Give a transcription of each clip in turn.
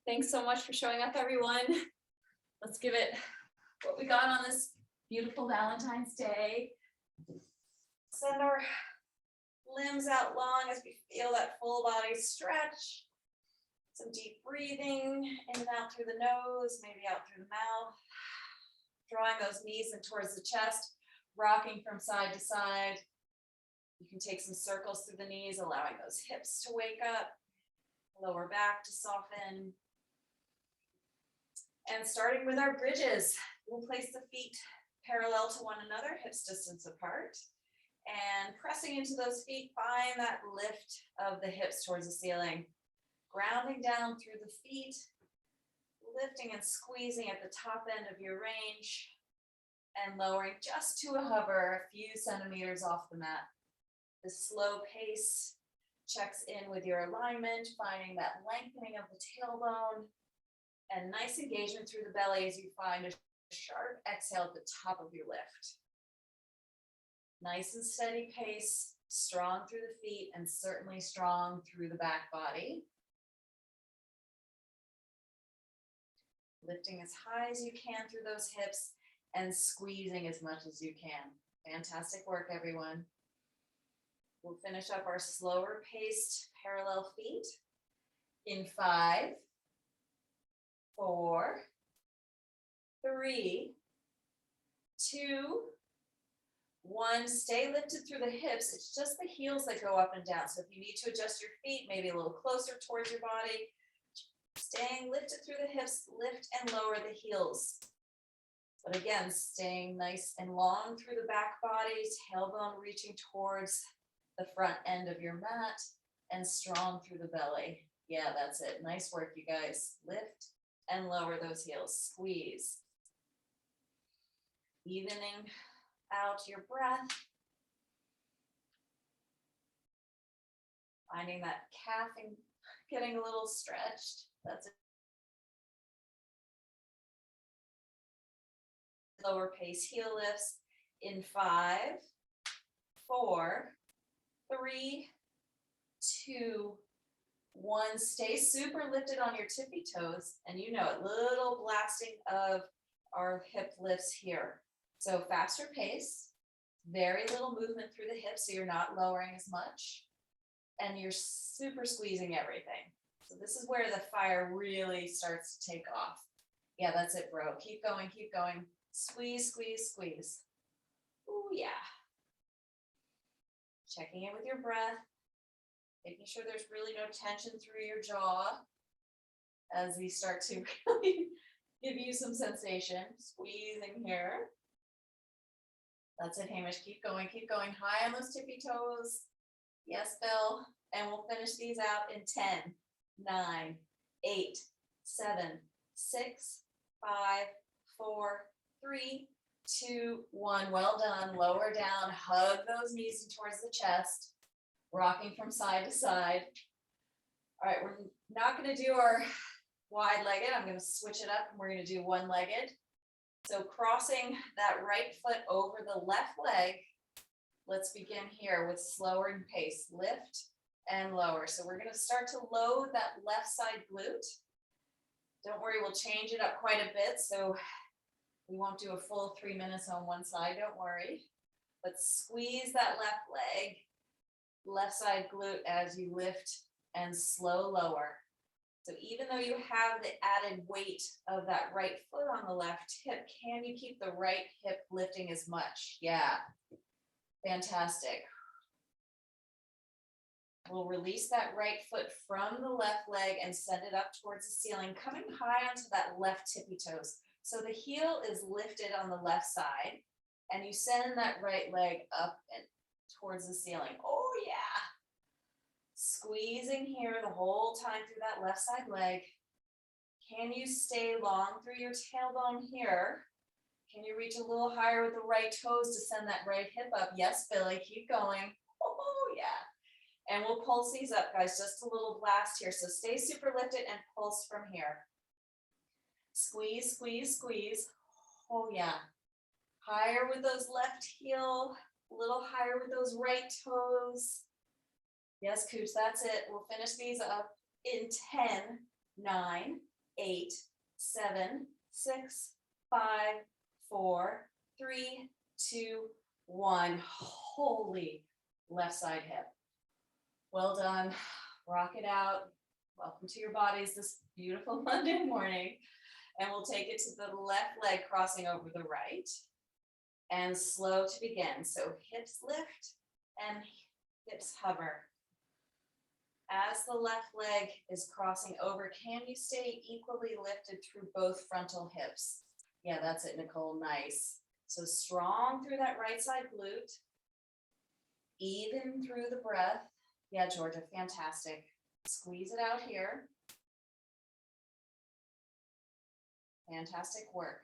Thanks so much for showing up, everyone. Let's give it what we got on this beautiful Valentine's Day. Send our limbs out long as we feel that full body stretch. Some deep breathing in and out through the nose, maybe out through the mouth. Drawing those knees in towards the chest, rocking from side to side. You can take some circles through the knees, allowing those hips to wake up, lower back to soften. And starting with our bridges, we'll place the feet parallel to one another, hips distance apart. And pressing into those feet, find that lift of the hips towards the ceiling. Grounding down through the feet, lifting and squeezing at the top end of your range, and lowering just to a hover a few centimeters off the mat. This slow pace checks in with your alignment, finding that lengthening of the tailbone, and nice engagement through the belly as you find a sharp exhale at the top of your lift. Nice and steady pace, strong through the feet, and certainly strong through the back body. Lifting as high as you can through those hips and squeezing as much as you can. Fantastic work, everyone. We'll finish up our slower paced parallel feet in 5, 4, 3, 2, 1. Stay lifted through the hips. It's just the heels that go up and down. So if you need to adjust your feet, maybe a little closer towards your body, staying lifted through the hips, lift and lower the heels. But again, staying nice and long through the back body, tailbone reaching towards the front end of your mat, and strong through the belly. Yeah, that's it. Nice work, you guys. Lift and lower those heels. Squeeze. Evening out your breath. Finding that calf and getting a little stretched. That's it. Lower pace heel lifts in 5, 4, 3, 2, 1. Stay super lifted on your tippy toes, and you know it, little blasting of our hip lifts here. So faster pace, very little movement through the hips, so you're not lowering as much, and you're super squeezing everything. So this is where the fire really starts to take off. Yeah, that's it, bro. Keep going, keep going. Squeeze, squeeze, squeeze. Ooh, yeah. Checking in with your breath, making sure there's really no tension through your jaw as these start to really give you some sensation. Squeezing here. That's it, Hamish. Keep going, high on those tippy toes. Yes, Bill. And we'll finish these out in 10, 9, 8, 7, 6, 5, 4, 3, 2, 1. Well done. Lower down. Hug those knees towards the chest. Rocking from side to side. All right, we're not going to do our wide-legged. I'm going to switch it up and we're going to do one-legged. So crossing that right foot over the left leg. Let's begin here with slower pace. Lift and lower. So we're going to start to load that left side glute. Don't worry, we'll change it up quite a bit. So we won't do a full 3 minutes on one side, don't worry. But squeeze that left leg, left side glute as you lift and slow lower. So even though you have the added weight of that right foot on the left hip, can you keep the right hip lifting as much? Yeah, fantastic. We'll release that right foot from the left leg and send it up towards the ceiling, coming high onto that left tippy toes. So the heel is lifted on the left side, and you send that right leg up and towards the ceiling. Oh yeah. Squeezing here the whole time through that left side leg. Can you stay long through your tailbone here? Can you reach a little higher with the right toes to send that right hip up? Yes, Billy, keep going. Oh yeah. And we'll pulse these up, guys, just a little blast here. So stay super lifted and pulse from here. Squeeze, squeeze, squeeze. Oh yeah. Higher with those left heel, a little higher with those right toes. Yes, Cooch, that's it. We'll finish these up in 10, 9, 8, 7, 6, 5, 4, 3, 2, 1. Holy left side hip. Well done. Rock it out. Welcome to your bodies this beautiful Monday morning. And we'll take it to the left leg crossing over the right. And slow to begin. So hips lift and hips hover. As the left leg is crossing over, can you stay equally lifted through both frontal hips? Yeah, that's it, Nicole. Nice. So strong through that right side glute. Even through the breath. Yeah, Georgia, fantastic. Squeeze it out here. Fantastic work.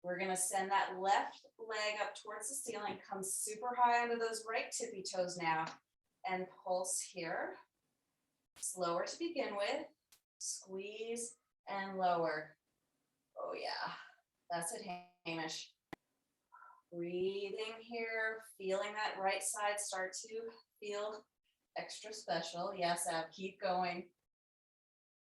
We're going to send that left leg up towards the ceiling. Come super high onto those right tippy toes now. And pulse here. Slower to begin with. Squeeze and lower. Oh yeah, that's it, Hamish. Breathing here, feeling that right side start to feel extra special. Yes, Ab, keep going.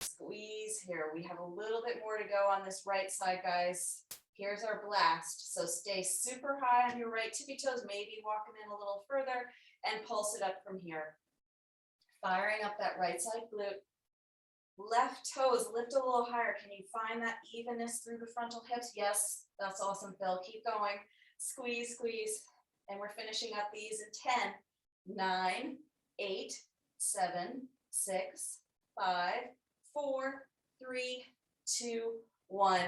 Squeeze here. We have a little bit more to go on this right side, guys. Here's our blast. So stay super high on your right tippy toes, maybe walking in a little further and pulse it up from here. Firing up that right side glute. Left toes, lift a little higher. Can you find that evenness through the frontal hips? Yes, that's awesome, Phil. Keep going. Squeeze, squeeze. And we're finishing up these in 10, 9, 8, 7, 6, 5, 4, 3, 2, 1.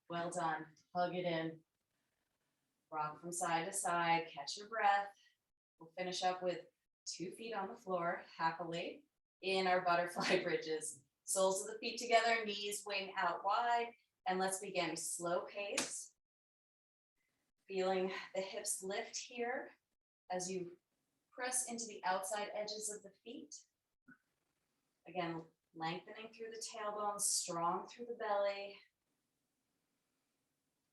Well done. Hug it in. Rock from side to side. Catch your breath. We'll finish up with 2 feet on the floor, happily, in our butterfly bridges. Soles of the feet together, knees wing out wide, and let's begin. Slow pace. Feeling the hips lift here as you press into the outside edges of the feet. Again, lengthening through the tailbone, strong through the belly.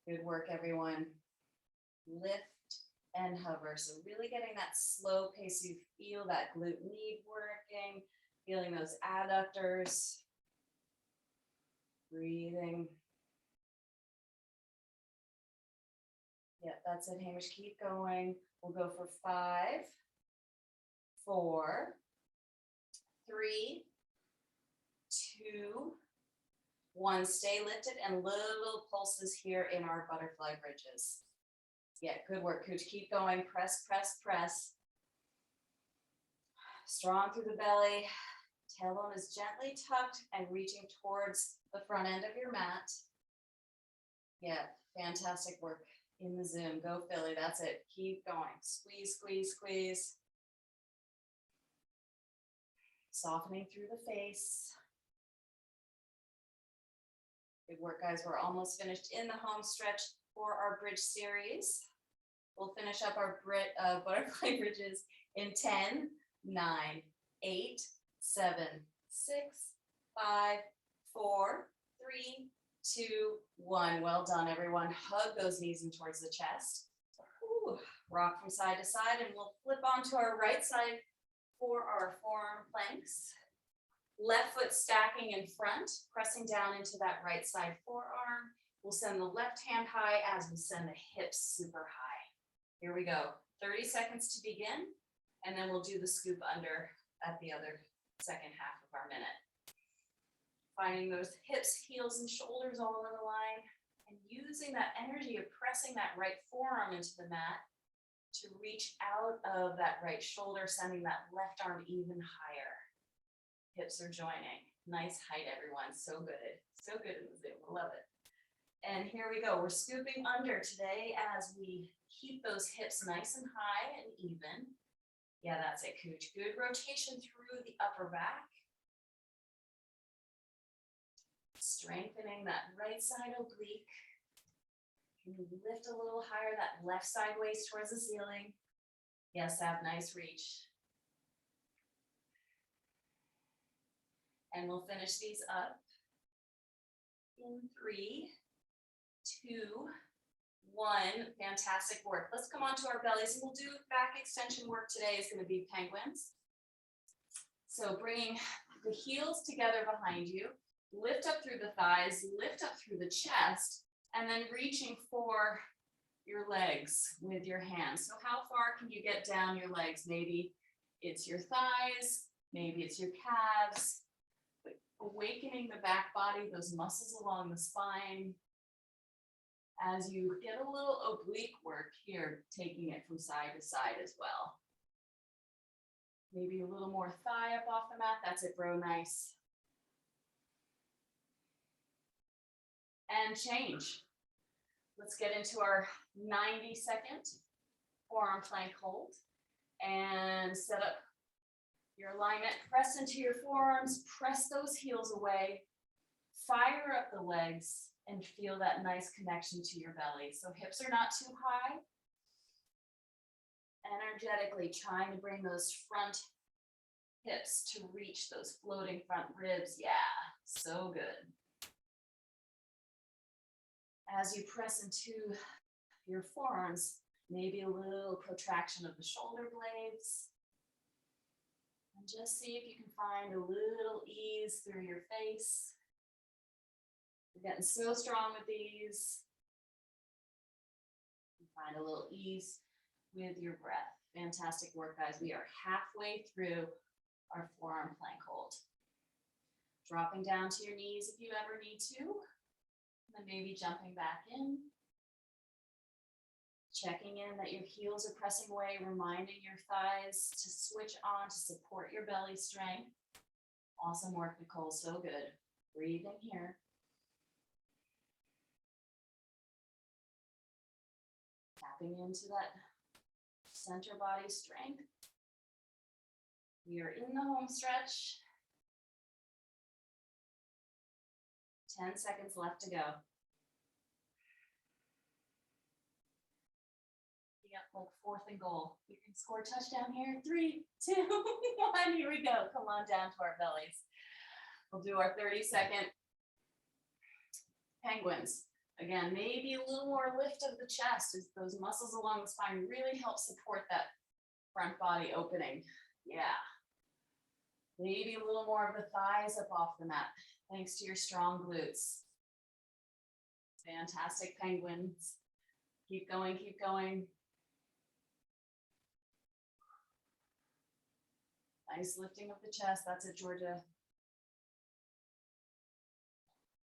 Good work, everyone. Lift and hover. So really getting that slow pace. You feel that glute med working, feeling those adductors. Breathing. Yeah, that's it, Hamish. Keep going. We'll go for 5, 4, 3, 2, 1. Stay lifted and little pulses here in our butterfly bridges. Yeah, good work, Cooch. Keep going. Press, press, press. Strong through the belly. Tailbone is gently tucked and reaching towards the front end of your mat. Yeah, fantastic work in the Zoom. Go, Philly. That's it. Keep going. Squeeze, squeeze, squeeze. Softening through the face. Good work, guys. We're almost finished in the home stretch for our bridge series. We'll finish up our butterfly bridges in 10, 9, 8, 7, 6, 5, 4, 3, 2, 1. Well done, everyone. Hug those knees in towards the chest. Ooh, rock from side to side, and we'll flip onto our right side for our forearm planks. Left foot stacking in front, pressing down into that right side forearm. We'll send the left hand high as we send the hips super high. Here we go. 30 seconds to begin, and then we'll do the scoop under at the other second half of our minute. Finding those hips, heels, and shoulders all over the line, and using that energy of pressing that right forearm into the mat to reach out of that right shoulder, sending that left arm even higher. Hips are joining. Nice height, everyone. So good. So good in the Zoom. Love it. And here we go. We're scooping under today as we keep those hips nice and high and even. Yeah, that's it, Cooch. Good rotation through the upper back. Strengthening that right side oblique. Can you lift a little higher, that left side waist towards the ceiling? Yes, have nice reach. And we'll finish these up in 3, 2, 1. Fantastic work. Let's come onto our bellies, and we'll do back extension work today. Is going to be penguins. So bringing the heels together behind you, lift up through the thighs, lift up through the chest, and then reaching for your legs with your hands. So how far can you get down your legs? Maybe it's your thighs, maybe it's your calves, but awakening the back body, those muscles along the spine. As you get a little oblique work here, taking it from side to side as well. Maybe a little more thigh up off the mat. That's it, bro, nice. And change. Let's get into our 90-second forearm plank hold and set up your alignment. Press into your forearms, press those heels away, fire up the legs, and feel that nice connection to your belly. So hips are not too high. Energetically trying to bring those front hips to reach those floating front ribs. Yeah, so good. As you press into your forearms, maybe a little protraction of the shoulder blades. And just see if you can find a little ease through your face. You're getting so strong with these. You find a little ease with your breath. Fantastic work, guys. We are halfway through our forearm plank hold. Dropping down to your knees if you ever need to. And then maybe jumping back in. Checking in that your heels are pressing away, reminding your thighs to switch on to support your belly strength. Awesome work, Nicole, so good. Breathe in here. Tapping into that center body strength. We are in the home stretch. 10 seconds left to go. Yep, like 4th and goal. You can score a touchdown here. 3, 2, 1. Here we go. Come on down to our bellies. We'll do our 30-second penguins. Again, maybe a little more lift of the chest as those muscles along the spine really help support that front body opening. Yeah. Maybe a little more of the thighs up off the mat, thanks to your strong glutes. Fantastic, penguins. Keep going, keep going. Nice lifting of the chest. That's it, Georgia.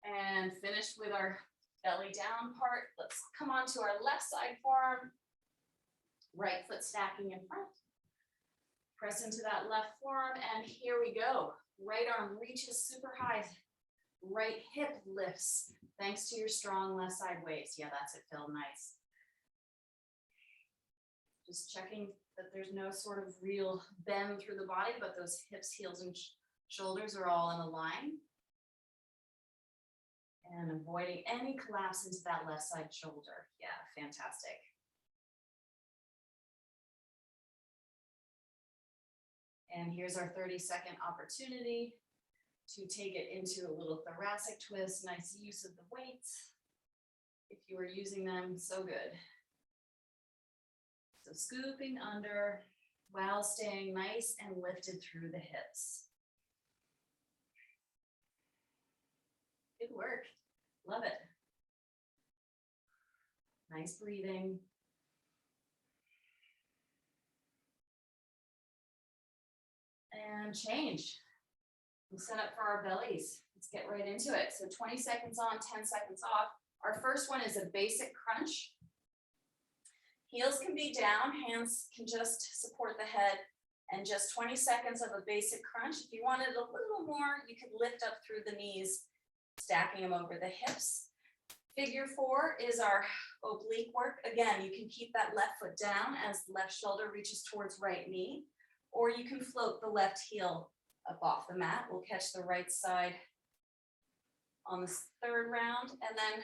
And finish with our belly down part. Let's come on to our left side forearm. Right foot stacking in front. Press into that left forearm, and here we go. Right arm reaches super high. Right hip lifts, thanks to your strong left side waist. Yeah, that's it, Phil, nice. Just checking that there's no sort of real bend through the body, but those hips, heels, and shoulders are all in a line. And avoiding any collapse into that left side shoulder. Yeah, fantastic. And here's our 30-second opportunity to take it into a little thoracic twist. Nice use of the weights. If you are using them, so good. So scooping under while staying nice and lifted through the hips. Good work. Love it. Nice breathing. And change. We'll set up for our bellies. Let's get right into it. So 20 seconds on, 10 seconds off. Our first one is a basic crunch. Heels can be down, hands can just support the head, and just 20 seconds of a basic crunch. If you wanted a little more, you could lift up through the knees, stacking them over the hips. Figure 4 is our oblique work. Again, you can keep that left foot down as the left shoulder reaches towards right knee, or you can float the left heel up off the mat. We'll catch the right side on this third round. And then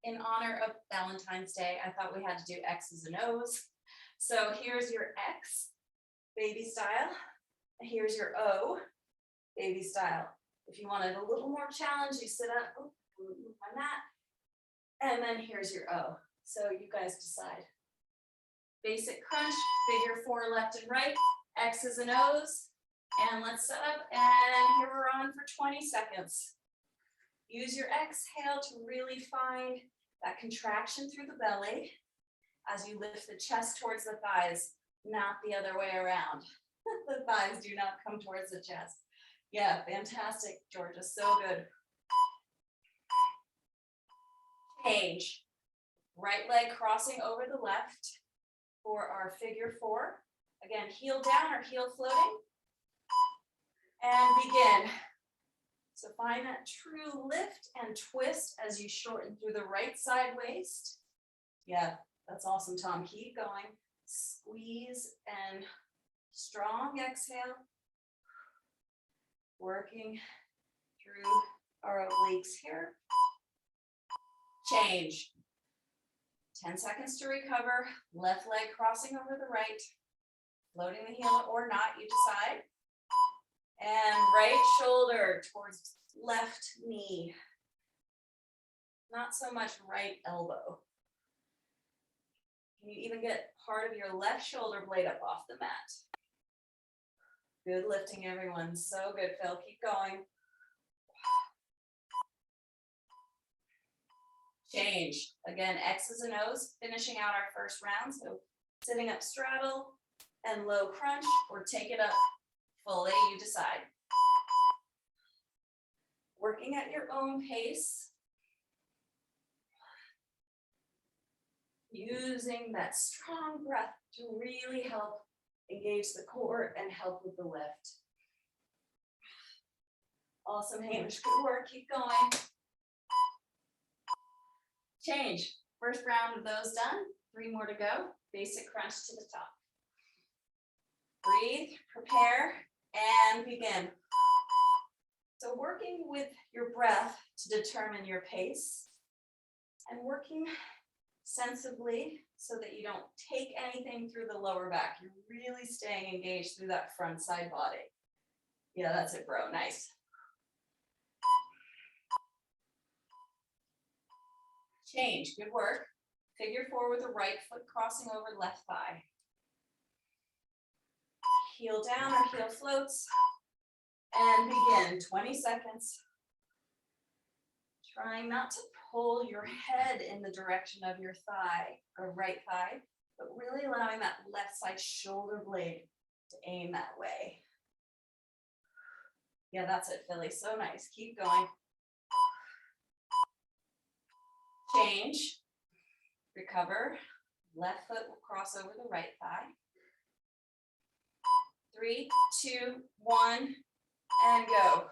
in honor of Valentine's Day, I thought we had to do X's and O's. So here's your X, baby style. Here's your O, baby style. If you wanted a little more challenge, you sit up, move my mat. And then here's your O. So you guys decide. Basic crunch, figure 4 left and right, X's and O's. And let's set up, and here we're on for 20 seconds. Use your exhale to really find that contraction through the belly as you lift the chest towards the thighs, not the other way around. The thighs do not come towards the chest. Yeah, fantastic, Georgia, so good. Change. Right leg crossing over the left for our figure four. Again, heel down or heel floating. And begin. So find that true lift and twist as you shorten through the right side waist. Yeah, that's awesome, Tom. Keep going. Squeeze and strong exhale. Working through our obliques here. Change. 10 seconds to recover. Left leg crossing over the right. Floating the heel or not, you decide. And right shoulder towards left knee. Not so much right elbow. Can you even get part of your left shoulder blade up off the mat? Good lifting, everyone. So good, Phil. Keep going. Change. Again, X's and O's, finishing out our first round. So sitting up straddle and low crunch, or take it up fully, you decide. Working at your own pace. Using that strong breath to really help engage the core and help with the lift. Awesome, Hamish. Good work. Keep going. Change. First round of those done. 3 more to go. Basic crunch to the top. Breathe, prepare, and begin. So working with your breath to determine your pace and working sensibly so that you don't take anything through the lower back. You're really staying engaged through that front side body. Yeah, that's it, bro. Nice. Change. Good work. Figure four with the right foot crossing over left thigh. Heel down or heel floats. And begin. 20 seconds. Trying not to pull your head in the direction of your thigh or right thigh, but really allowing that left side shoulder blade to aim that way. Yeah, that's it, Philly. So nice. Keep going. Change. Recover. Left foot will cross over the right thigh. 3, 2, 1, and go.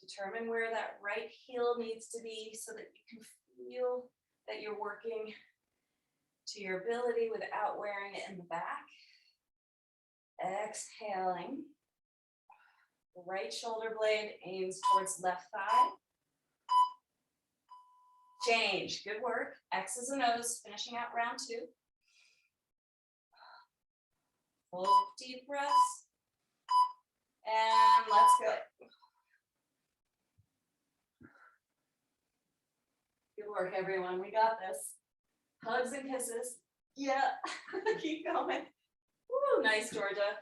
Determine where that right heel needs to be so that you can feel that you're working to your ability without wearing it in the back. Exhaling. The right shoulder blade aims towards left thigh. Change. Good work. X's and O's, finishing out round 2. Full deep breaths. And let's go. Good work, everyone. We got this. Hugs and kisses. Yeah. Keep going. Woo, nice, Georgia.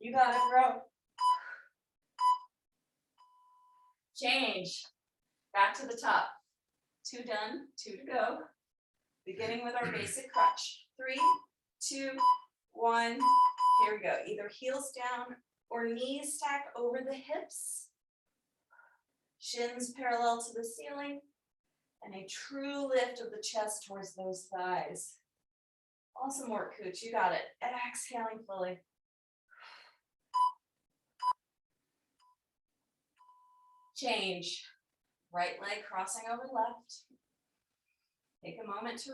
You got it, bro. Change. Back to the top. 2 done, 2 to go. Beginning with our basic crunch. 3, 2, 1. Here we go. Either heels down or knees stack over the hips. Shins parallel to the ceiling. And a true lift of the chest towards those thighs. Awesome work, Cooch. You got it. Exhaling fully. Change. Right leg crossing over left. Take a moment to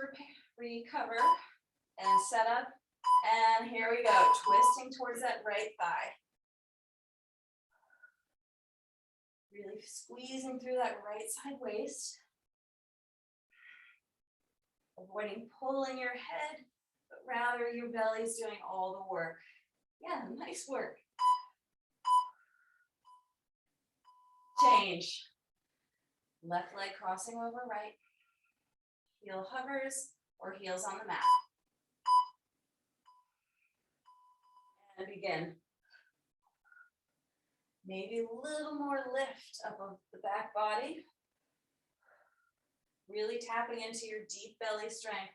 recover and set up. And here we go. Twisting towards that right thigh. Really squeezing through that right side waist. Avoiding pulling your head, but rather your belly's doing all the work. Yeah, nice work. Change. Left leg crossing over right. Heel hovers or heels on the mat. And begin. Maybe a little more lift up of the back body. Really tapping into your deep belly strength.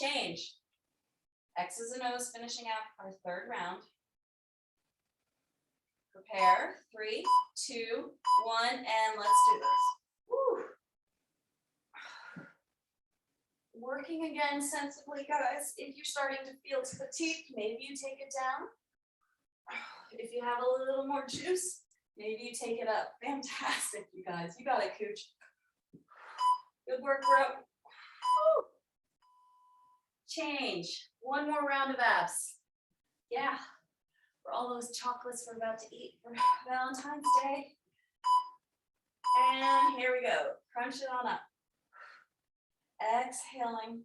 Change. X's and O's finishing out our third round. Prepare, 3, 2, 1, and let's do this. Woo. Working again sensibly, guys. If you're starting to feel fatigued, maybe you take it down. If you have a little more juice, maybe you take it up. Fantastic, you guys. You got it, Cooch. Good work, bro. Woo. Change. One more round of abs. Yeah. For all those chocolates we're about to eat for Valentine's Day. And here we go. Crunch it on up. Exhaling.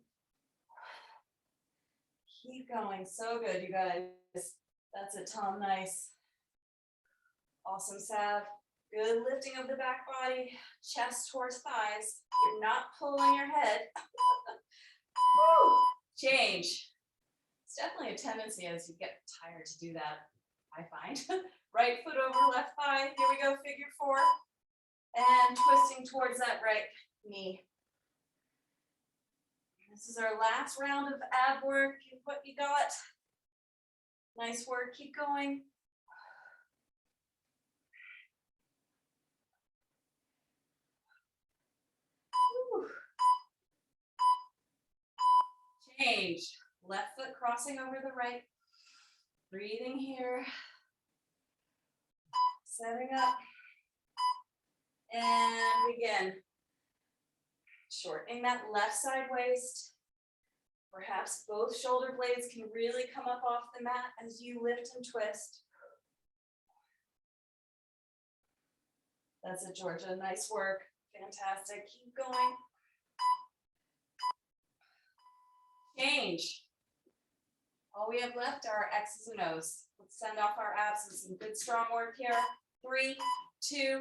Keep going. So good, you guys. That's it, Tom. Nice. Awesome, Sav. Good lifting of the back body. Chest towards thighs. You're not pulling your head. Woo. Change. It's definitely a tendency as you get tired to do that, I find. Right foot over left thigh. Here we go, figure 4. And twisting towards that right knee. This is our last round of ab work. What you got? Nice work. Keep going. Whew. Change. Left foot crossing over the right. Breathing here. Setting up. And begin. Shortening that left side waist. Perhaps both shoulder blades can really come up off the mat as you lift and twist. That's it, Georgia. Nice work. Fantastic. Keep going. Change. All we have left are our X's and O's. Let's send off our abs with some good strong work here. 3, 2,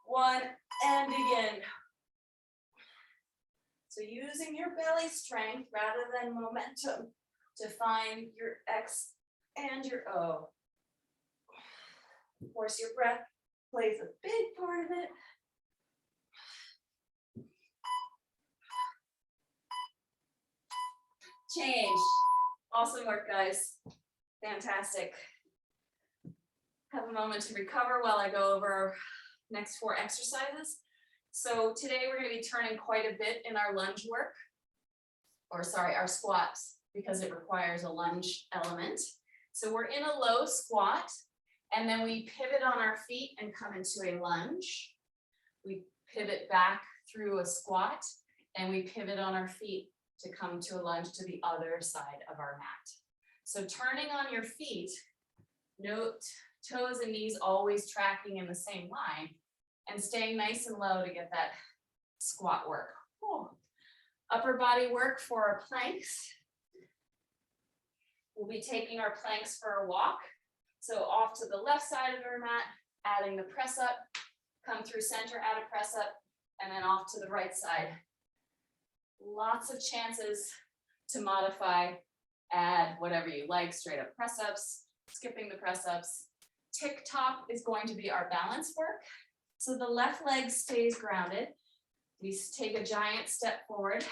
1, and begin. So using your belly strength rather than momentum to find your X and your O. Of course, your breath plays a big part of it. Change. Awesome work, guys. Fantastic. Have a moment to recover while I go over our next 4 exercises. So today we're going to be turning quite a bit in our lunge work, or sorry, our squats, because it requires a lunge element. So we're in a low squat, and then we pivot on our feet and come into a lunge. We pivot back through a squat, and we pivot on our feet to come to a lunge to the other side of our mat. So turning on your feet, note toes and knees always tracking in the same line, and staying nice and low to get that squat work. Cool. Upper body work for our planks. We'll be taking our planks for a walk. So off to the left side of our mat, adding the press up, come through center, add a press up, and then off to the right side. Lots of chances to modify, add whatever you like, straight up press ups, skipping the press ups. Tock is going to be our balance work. So the left leg stays grounded. We take a giant step forward.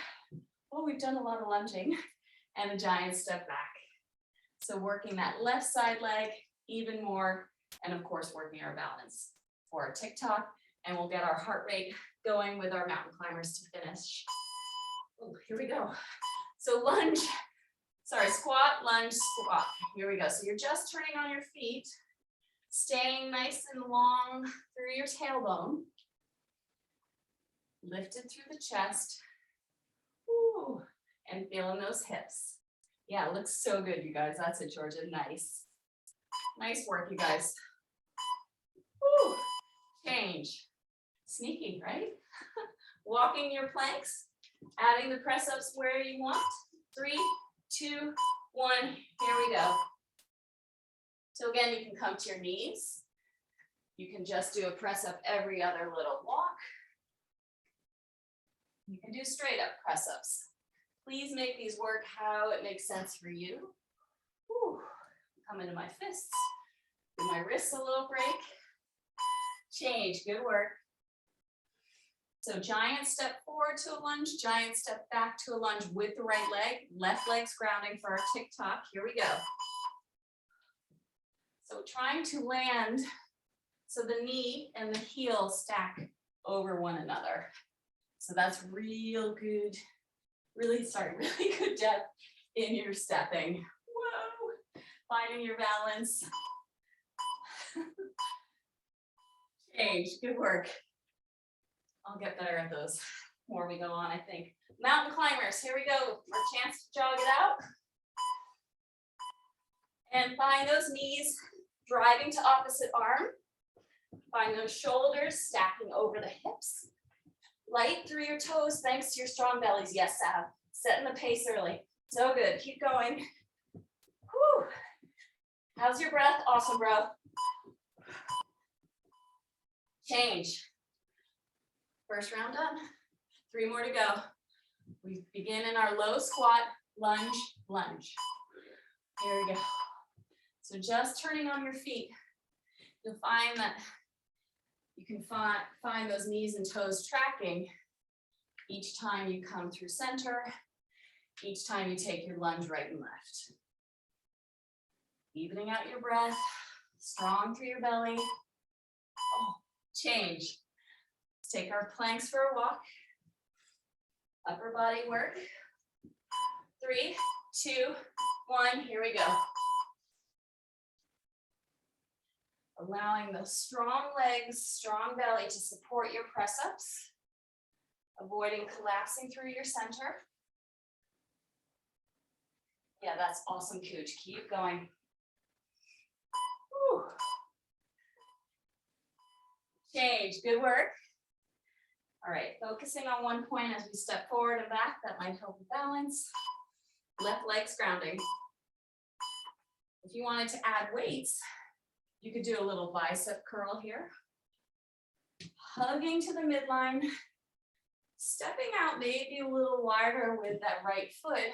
Oh, we've done a lot of lunging, and a giant step back. So working that left side leg even more, and of course working our balance for our Tock, and we'll get our heart rate going with our mountain climbers to finish. Oh, here we go. So squat, lunge, squat. Here we go. So you're just turning on your feet, staying nice and long through your tailbone, lifted through the chest, woo, and feeling those hips. Yeah, it looks so good, you guys. That's it, Georgia. Nice. Nice work, you guys. Woo. Change. Sneaky, right? Walking your planks, adding the press ups where you want. 3, 2, 1, here we go. So again, you can come to your knees. You can just do a press up every other little walk. You can do straight up press ups. Please make these work how it makes sense for you. Whew. Come into my fists. Give my wrists a little break. Change, good work. So giant step forward to a lunge, giant step back to a lunge with the right leg, left leg's grounding for our tick-tock. Here we go. So trying to land so the knee and the heel stack over one another. So that's real good, really good depth in your stepping. Whoa, finding your balance. Change, good work. I'll get better at those more we go on, I think. Mountain climbers, here we go. Our chance to jog it out. And find those knees driving to opposite arm. Find those shoulders stacking over the hips. Light through your toes thanks to your strong bellies. Yes, Sav. Setting the pace early. So good. Keep going. Whew. How's your breath? Awesome, bro. Change. First round done. 3 more to go. We begin in our low squat, lunge, lunge. Here we go. So just turning on your feet, you'll find that you can find those knees and toes tracking each time you come through center, each time you take your lunge right and left. Evening out your breath, strong through your belly. Oh, change. Let's take our planks for a walk. Upper body work. 3, 2, 1, here we go. Allowing the strong legs, strong belly to support your press ups. Avoiding collapsing through your center. Yeah, that's awesome, Cooch. Keep going. Whew. Change, good work. All right, focusing on one point as we step forward and back, that might help with balance. Left leg's grounding. If you wanted to add weights, you could do a little bicep curl here. Hugging to the midline, stepping out maybe a little wider with that right foot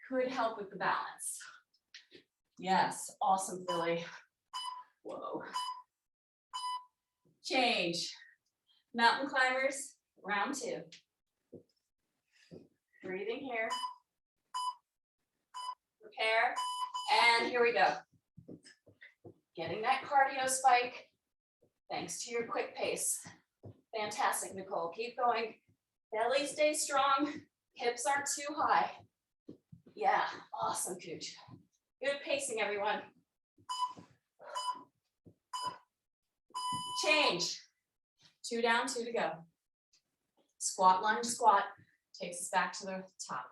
could help with the balance. Yes, awesome, Philly. Whoa. Change. Mountain climbers, round 2. Breathing here. Prepare, and here we go. Getting that cardio spike, thanks to your quick pace. Fantastic, Nicole, keep going. Belly stays strong, hips aren't too high. Yeah, awesome, Cooch. Good pacing, everyone. Change. 2 down, 2 to go. Squat, lunge, squat takes us back to the top.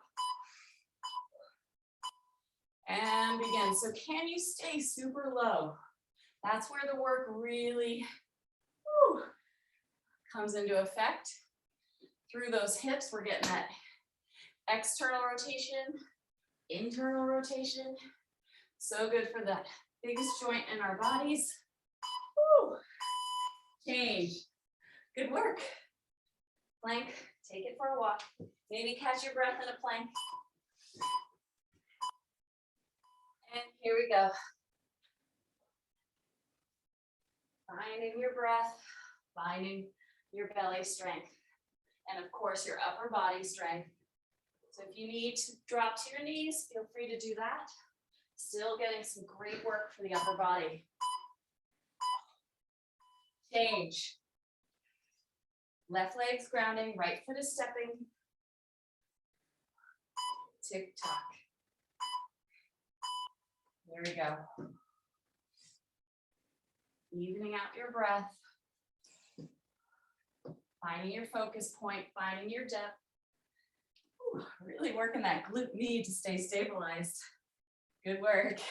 And begin. So can you stay super low? That's where the work really comes into effect. Through those hips, we're getting that external rotation, internal rotation. So good for that biggest joint in our bodies. Woo. Change. Good work. Plank, take it for a walk. Maybe catch your breath in a plank. And here we go. Finding your breath, finding your belly strength, and of course your upper body strength. So if you need to drop to your knees, feel free to do that. Still getting some great work for the upper body. Change. Left leg's grounding, right foot is stepping. Tick tock. There we go. Evening out your breath. Finding your focus point, finding your depth. Ooh, really working that glute med to stay stabilized. Good work.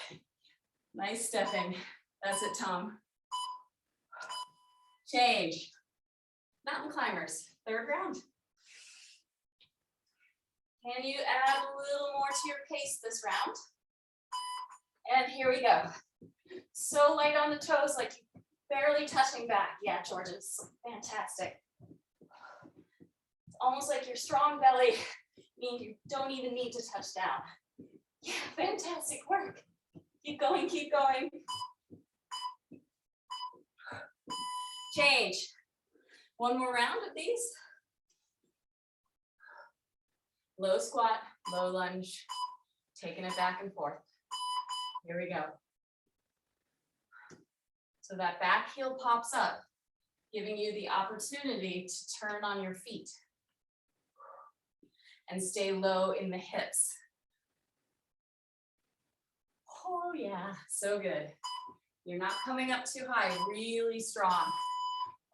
Nice stepping. That's it, Tom. Change. Mountain climbers, 3rd round. Can you add a little more to your pace this round? And here we go. So light on the toes, like barely touching back. Yeah, George, it's fantastic. almost like your strong belly means you don't even need to touch down. Yeah, fantastic work. Keep going, keep going. Change. One more round of these. Low squat, low lunge, taking it back and forth. Here we go. So that back heel pops up, giving you the opportunity to turn on your feet and stay low in the hips. Oh yeah, so good. You're not coming up too high, really strong.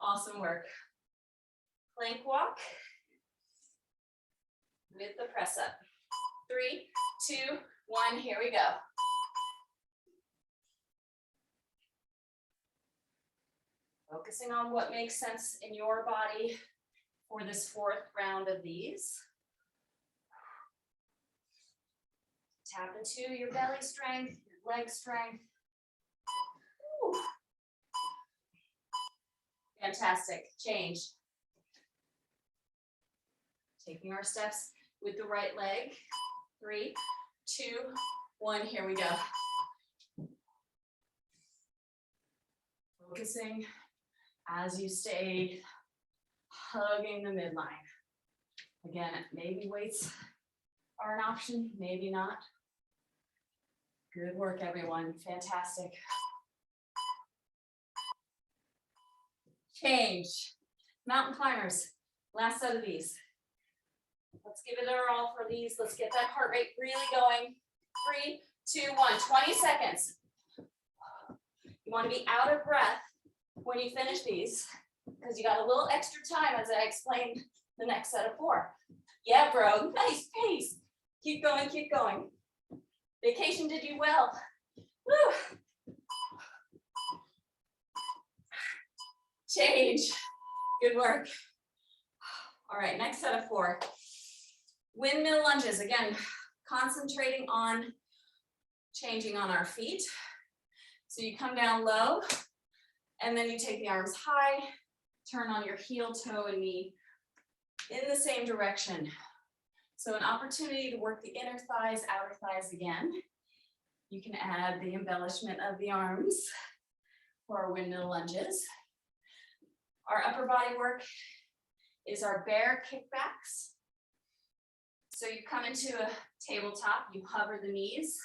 Awesome work. Plank walk with the press up. 3, 2, 1, here we go. Focusing on what makes sense in your body for this 4th round of these. Tap into your belly strength, your leg strength. Woo. Fantastic. Change. Taking our steps with the right leg. 3, 2, 1, here we go. Focusing as you stay hugging the midline. Again, maybe weights are an option, maybe not. Good work, everyone. Fantastic. Change. Mountain climbers. Last set of these. Let's give it our all for these. Let's get that heart rate really going. 3, 2, 1. 20 seconds. You want to be out of breath when you finish these, because you got a little extra time as I explained the next set of 4. Yeah, bro. Nice pace. Keep going, keep going. Vacation did you well. Woo. Change. Good work. All right, next set of 4. Windmill lunges. Again, concentrating on changing on our feet. So you come down low, and then you take the arms high, turn on your heel, toe, and knee in the same direction. So an opportunity to work the inner thighs, outer thighs again. You can add the embellishment of the arms for our windmill lunges. Our upper body work is our bear kickbacks. So you come into a tabletop, you hover the knees,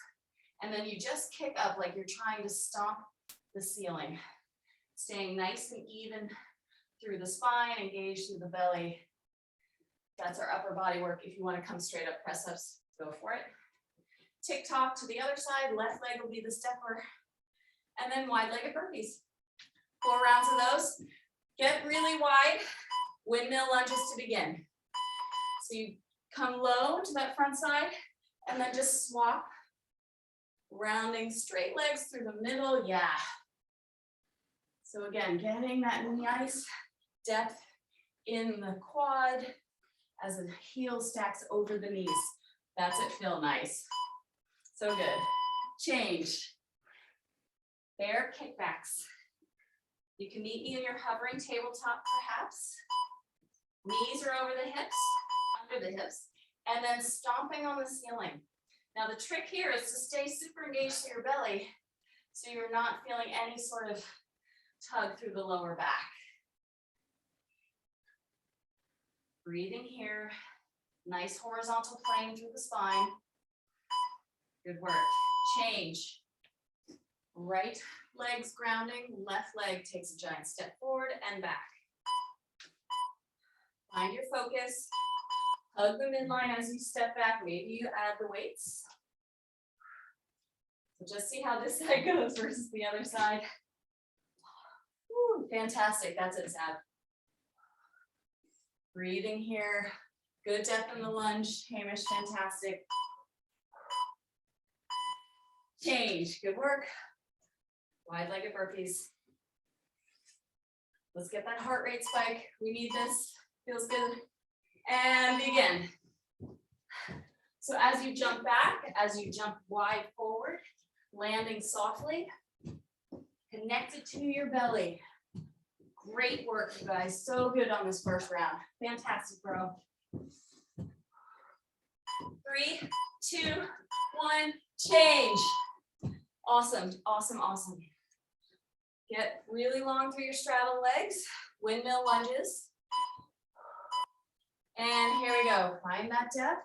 and then you just kick up like you're trying to stomp the ceiling. Staying nice and even through the spine, engaged through the belly. That's our upper body work. If you want to come straight up press ups, go for it. Tick tock to the other side, left leg will be the stepper. And then wide legged burpees. 4 rounds of those. Get really wide, windmill lunges to begin. So you come low to that front side and then just swap, rounding straight legs through the middle, yeah. So again, getting that nice depth in the quad as the heel stacks over the knees. That's it, feel nice. So good. Change. Bear kickbacks. You can meet me in your hovering tabletop perhaps. Knees are over the hips, under the hips, and then stomping on the ceiling. Now the trick here is to stay super engaged through your belly so you're not feeling any sort of tug through the lower back. Breathing here, nice horizontal plane through the spine. Good work. Change. Right leg's grounding, left leg takes a giant step forward and back. Find your focus. Hug the midline as you step back. Maybe you add the weights. So just see how this side goes versus the other side. Woo, fantastic. That's it, Sab. Breathing here. Good depth in the lunge. Hamish, fantastic. Change. Good work. Wide-legged burpees. Let's get that heart rate spike. We need this. Feels good. And begin. So as you jump back, as you jump wide forward, landing softly, connected to your belly. Great work, you guys. So good on this first round. Fantastic, bro. 3, 2, 1, change. Awesome, awesome, awesome. Get really long through your straddle legs, windmill lunges. And here we go, find that depth.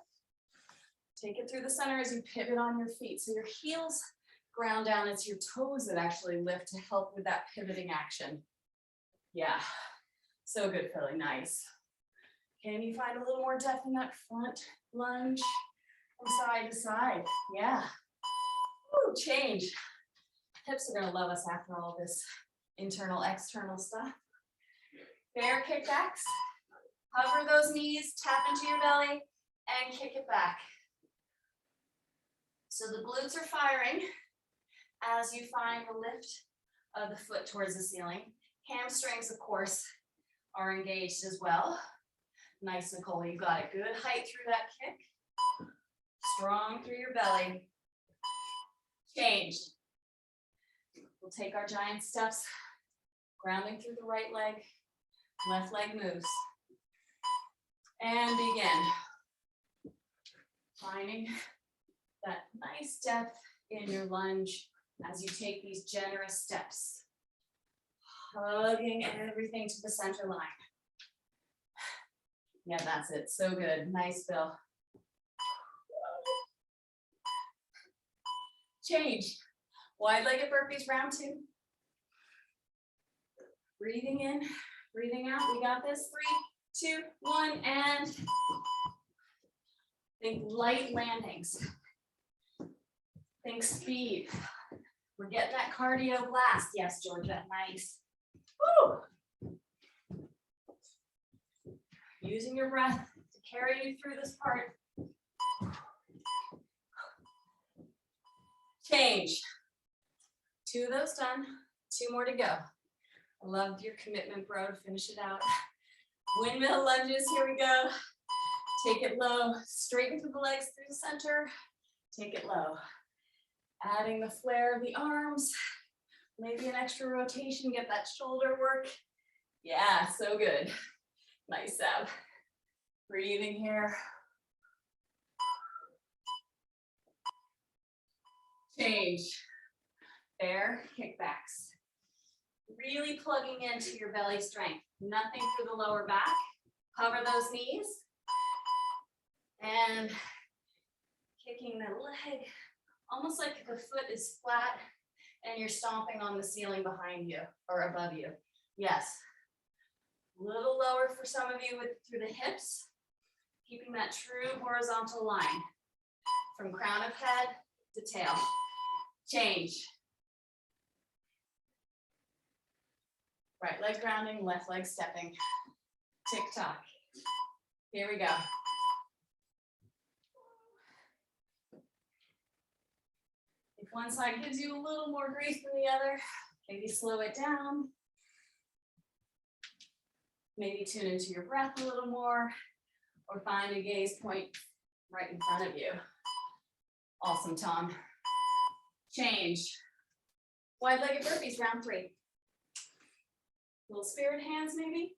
Take it through the center as you pivot on your feet. So your heels ground down, it's your toes that actually lift to help with that pivoting action. Yeah, so good, Philly, nice. Can you find a little more depth in that front lunge from side to side? Yeah. Woo, change. Hips are gonna love us after all this internal, external stuff. Bear kickbacks. Hover those knees, tap into your belly, and kick it back. So the glutes are firing as you find the lift of the foot towards the ceiling. Hamstrings, of course, are engaged as well. Nice, Nicole, you got it. Good height through that kick. Strong through your belly. Change. We'll take our giant steps, grounding through the right leg, left leg moves. And begin. Finding that nice depth in your lunge as you take these generous steps. Hugging everything to the center line. Yeah, that's it. So good. Nice, Bill. Change. Wide-legged burpees, round 2. Breathing in, breathing out. We got this. 3, 2, 1, and think light landings. Think speed. We're getting that cardio blast. Yes, Georgia, nice. Woo! Using your breath to carry you through this part. Change. 2 of those done. 2 more to go. I love your commitment, bro, to finish it out. Windmill lunges, here we go. Take it low, straighten through the legs through the center. Take it low. Adding the flare of the arms. Maybe an extra rotation, get that shoulder work. Yeah, so good. Nice, Sab. Breathing here. Change. Bear kickbacks. Really plugging into your belly strength. Nothing through the lower back. Hover those knees. And kicking the leg, almost like the foot is flat and you're stomping on the ceiling behind you or above you. Yes. A little lower for some of you through the hips, keeping that true horizontal line from crown of head to tail. Change. Right leg grounding, left leg stepping. Tick tock. Here we go. If one side gives you a little more grief than the other, maybe slow it down. Maybe tune into your breath a little more, or find a gaze point right in front of you. Awesome, Tom. Change. Wide-legged burpees, round 3. Little spirit hands maybe.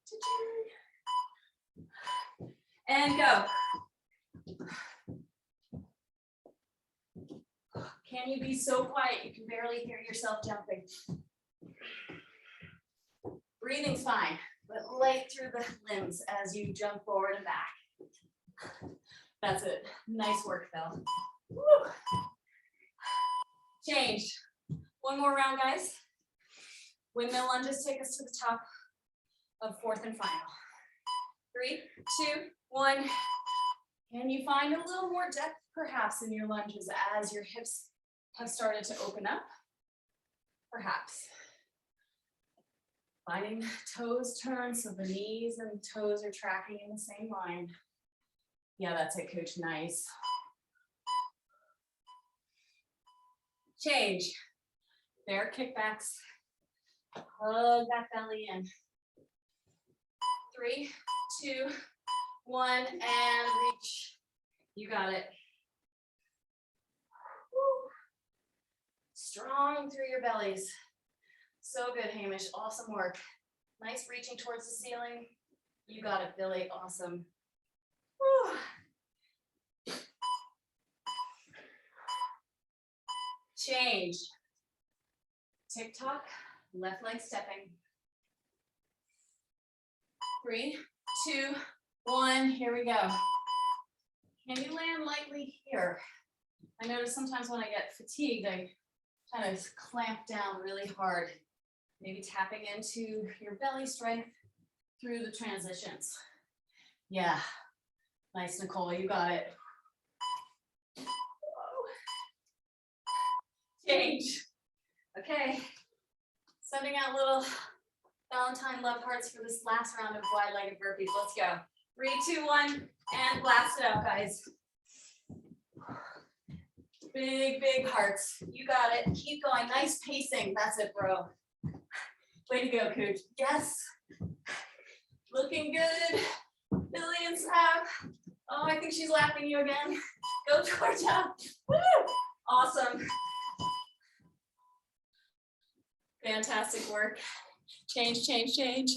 And go. Can you be so quiet you can barely hear yourself jumping? Breathing's fine, but light through the limbs as you jump forward and back. That's it. Nice work, Phil. Woo. Change. One more round, guys. Windmill lunges take us to the top of 4th and final. 3, 2, 1. Can you find a little more depth perhaps in your lunges as your hips have started to open up? Perhaps. Finding toes turn so the knees and toes are tracking in the same line. Yeah, that's it, coach. Nice. Change. Bear kickbacks. Hug that belly in. 3, 2, 1, and reach. You got it. Woo. Strong through your bellies. So good, Hamish. Awesome work. Nice reaching towards the ceiling. You got it, Billy. Awesome. Whew. Change. Tick-tock, left leg stepping. 3, 2, 1, here we go. Can you land lightly here? I notice sometimes when I get fatigued, I kind of clamp down really hard. Maybe tapping into your belly strength through the transitions. Yeah, nice, Nicole, you got it. Change. Okay, sending out little Valentine love hearts for this last round of wide-legged burpees. Let's go. 3, 2, 1, and blast it out, guys. Big, big hearts. You got it. Keep going. Nice pacing. That's it, bro. Way to go, Cooch. Yes. Looking good. Billy and Sab. Oh, I think she's laughing you again. Go, Georgia. Woo! Awesome. Fantastic work. Change, change, change.